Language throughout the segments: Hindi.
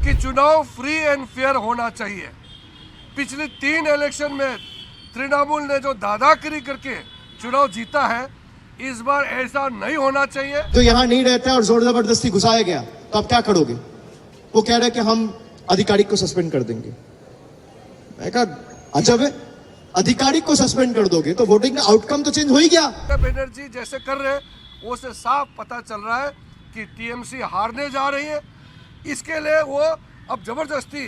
कि चुनाव फ्री एंड फेयर होना चाहिए। पिछली 3 इलेक्शन में तृणमूल ने जो दादागिरी करके चुनाव जीता है, इस बार ऐसा नहीं होना चाहिए। तो यहाँ नहीं रहता है और जोर जबरदस्ती घुसाया गया, तो आप क्या करोगे? वो कह रहे हैं कि हम आधिकारिक को सस्पेंड कर देंगे। मैं कहा अजब है, आधिकारिक को सस्पेंड कर दोगे तो वोटिंग का आउटकम तो चेंज हो ही गया। बनर्जी जैसे कर रहे हैं वो से साफ पता चल रहा है कि टीएमसी हारने जा रही है। इसके लिए वो अब जबरदस्ती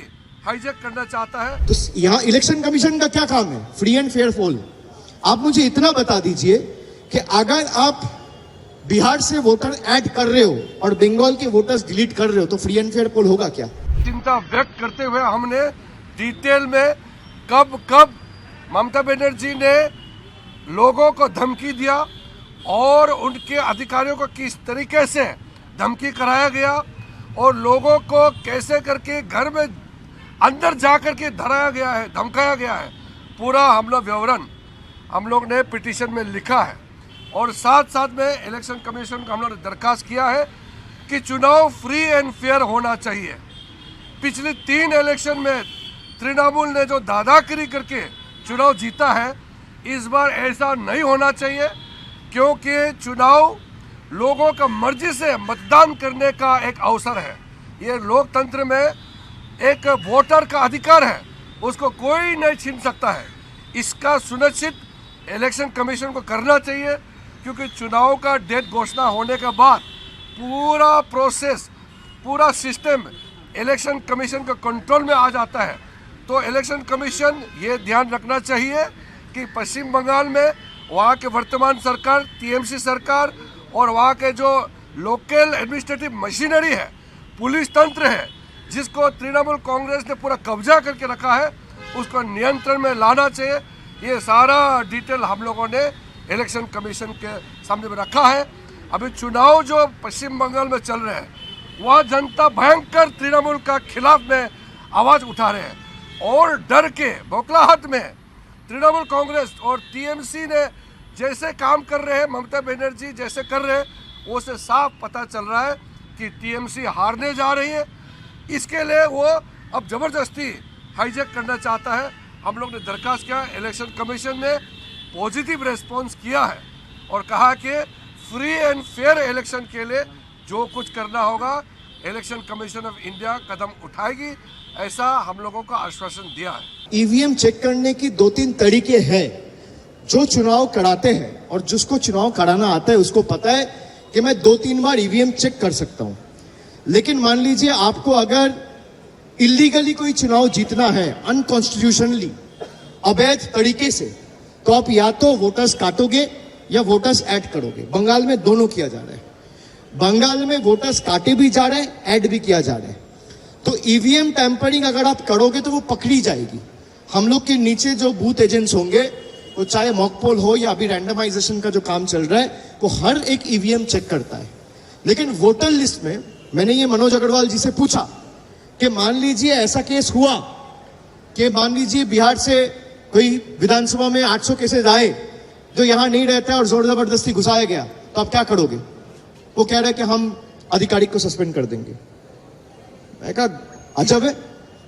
हाईजैक करना चाहता है। तो यहाँ इलेक्शन कमीशन का क्या काम है? फ्री एंड फेयर पोल। आप मुझे इतना बता दीजिए कि अगर आप बिहार से वोटर ऐड कर रहे हो और बंगाल के वोटर्स डिलीट कर रहे हो तो फ्री एंड फेयर पोल होगा क्या? चिंता व्यक्त करते हुए हमने डिटेल में कब ममता बनर्जी ने लोगों को धमकी दिया और उनके अधिकारियों को किस तरीके से धमकी कराया गया और लोगों को कैसे करके घर में अंदर जाकर के धराया गया है, धमकाया गया है, पूरा हम लोग विवरण हम लोग ने पिटीशन में लिखा है। और साथ साथ में इलेक्शन कमीशन को हम लोग ने दरखास्त किया है कि चुनाव फ्री एंड फेयर होना चाहिए। पिछली 3 इलेक्शन में तृणमूल ने जो दादागिरी करके चुनाव जीता है, इस बार ऐसा नहीं होना चाहिए, क्योंकि चुनाव लोगों का मर्जी से मतदान करने का एक अवसर है। ये लोकतंत्र में एक वोटर का अधिकार है, उसको कोई नहीं छीन सकता है। इसका सुनिश्चित इलेक्शन कमीशन को करना चाहिए, क्योंकि चुनाव का डेट घोषणा होने के बाद पूरा प्रोसेस, पूरा सिस्टम इलेक्शन कमीशन के कंट्रोल में आ जाता है। तो इलेक्शन कमीशन ये ध्यान रखना चाहिए कि पश्चिम बंगाल में वहाँ के वर्तमान सरकार, टीएमसी सरकार और वहाँ के जो लोकल एडमिनिस्ट्रेटिव मशीनरी है, पुलिस तंत्र है, जिसको तृणमूल कांग्रेस ने पूरा कब्जा करके रखा है, उसको नियंत्रण में लाना चाहिए। ये सारा डिटेल हम लोगों ने इलेक्शन कमीशन के सामने में रखा है। अभी चुनाव जो पश्चिम बंगाल में चल रहे हैं, वहाँ जनता भयंकर तृणमूल का खिलाफ में आवाज़ उठा रहे हैं और डर के बौखलाहट में तृणमूल कांग्रेस और टीएमसी ने जैसे काम कर रहे हैं, ममता बनर्जी जैसे कर रहे हैं, वो से साफ पता चल रहा है कि टीएमसी हारने जा रही है। इसके लिए वो अब जबरदस्ती हाईजैक करना चाहता है। हम लोग ने दरखास्त किया, इलेक्शन कमीशन ने पॉजिटिव रेस्पॉन्स किया है और कहा कि फ्री एंड फेयर इलेक्शन के लिए जो कुछ करना होगा इलेक्शन कमीशन ऑफ इंडिया कदम उठाएगी, ऐसा हम लोगों को आश्वासन दिया है। ईवीएम चेक करने की 2-3 तरीके हैं। जो चुनाव कराते हैं और जिसको चुनाव कराना आता है उसको पता है कि मैं 2-3 बार ईवीएम चेक कर सकता हूं। लेकिन मान लीजिए आपको अगर इलीगली कोई चुनाव जीतना है, अनकॉन्स्टिट्यूशनली, अवैध तरीके से, तो आप या तो वोटर्स काटोगे या वोटर्स ऐड करोगे। बंगाल में दोनों किया जा रहा है। बंगाल में वोटर्स काटे भी जा रहे हैं, ऐड भी किया जा रहा है। तो ईवीएम टैंपरिंग अगर आप करोगे तो वो पकड़ी जाएगी। हम लोग के नीचे जो बूथ एजेंट्स होंगे, वो चाहे मॉकपोल हो या अभी रैंडमाइजेशन का जो काम चल रहा है, वो हर एक ईवीएम चेक करता है। लेकिन वोटर लिस्ट में मैंने ये मनोज अग्रवाल जी से पूछा कि मान लीजिए ऐसा केस हुआ कि मान लीजिए बिहार से कोई विधानसभा में 800 केसेज आए जो यहाँ नहीं रहता है और जोर जबरदस्ती घुसाया गया, तो आप क्या करोगे? वो कह रहे हैं कि हम आधिकारिक को सस्पेंड कर देंगे। मैं कहा अजब है,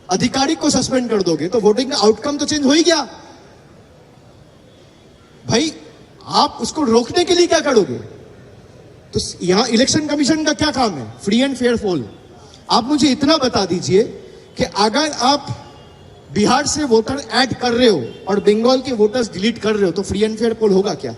आधिकारिक को सस्पेंड कर दोगे तो वोटिंग का आउटकम तो चेंज हो ही गया। भाई आप उसको रोकने के लिए क्या करोगे? तो यहाँ इलेक्शन कमीशन का क्या काम है? फ्री एंड फेयर पोल। आप मुझे इतना बता दीजिए कि अगर आप बिहार से वोटर ऐड कर रहे हो और बंगाल के वोटर्स डिलीट कर रहे हो तो फ्री एंड फेयर पोल होगा क्या?